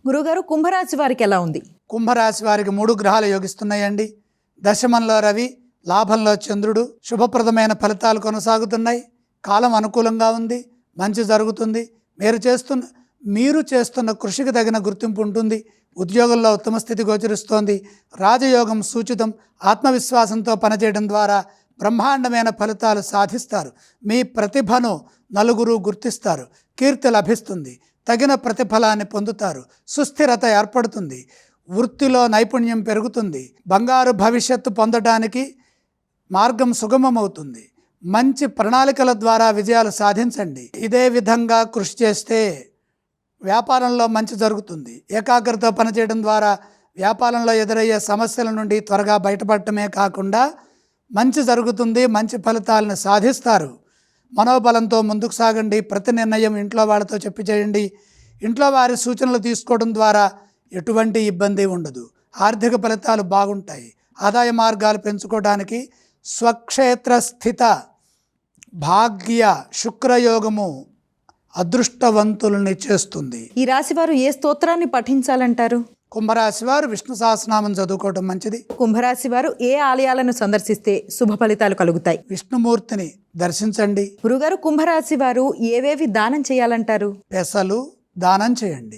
గురుగారు, కుంభరాశి వారికి ఎలా ఉంది? కుంభరాశి వారికి 3 గ్రహాలు యోగిస్తున్నాయండి. దశమంలో రవి, లాభంలో చంద్రుడు. శుభప్రదమైన ఫలితాలు కొనసాగుతున్నాయి. కాలం అనుకూలంగా ఉంది, మంచి జరుగుతుంది. మీరు చేస్తున్న కృషికి తగిన గుర్తింపు ఉంటుంది. ఉద్యోగంలో ఉత్తమ స్థితి గోచరిస్తోంది. రాజయోగం సూచితం. ఆత్మవిశ్వాసంతో పనిచేయడం ద్వారా బ్రహ్మాండమైన ఫలితాలు సాధిస్తారు. మీ ప్రతిభను నలుగురు గుర్తిస్తారు. కీర్తి లభిస్తుంది. తగిన ప్రతిఫలాన్ని పొందుతారు. సుస్థిరత ఏర్పడుతుంది. వృత్తిలో నైపుణ్యం పెరుగుతుంది. బంగారు భవిష్యత్తు పొందడానికి మార్గం సుగమమవుతుంది. మంచి ప్రణాళికల ద్వారా విజయాలు సాధించండి. ఇదే విధంగా కృషి చేస్తే వ్యాపారంలో మంచి జరుగుతుంది. ఏకాగ్రతతో పనిచేయడం ద్వారా వ్యాపారంలో ఎదురయ్యే సమస్యల నుండి త్వరగా బయటపడటమే కాకుండా మంచి జరుగుతుంది. మంచి ఫలితాలను సాధిస్తారు. మనోబలంతో ముందుకు సాగండి. ప్రతి నిర్ణయం ఇంట్లో వాళ్ళతో చెప్పి చేయండి. ఇంట్లో వారి సూచనలు తీసుకోవడం ద్వారా ఎటువంటి ఇబ్బంది ఉండదు. ఆర్థిక ఫలితాలు బాగుంటాయి. ఆదాయ మార్గాలు పెంచుకోవడానికి స్వక్షేత్ర స్థిత భాగ్య శుక్రయోగము అదృష్టవంతుల్ని చేస్తుంది. ఈ రాశి వారు ఏ స్తోత్రాన్ని పఠించాలంటారు? కుంభరాశి వారు విష్ణు సహస్రనామం చదువుకోవడం మంచిది. కుంభరాశి వారు ఏ ఆలయాలను సందర్శిస్తే శుభ ఫలితాలు కలుగుతాయి? విష్ణుమూర్తిని దర్శించండి. గురుగారు, కుంభరాశి వారు ఏవేవి దానం చేయాలంటారు? పెసలు దానం చేయండి.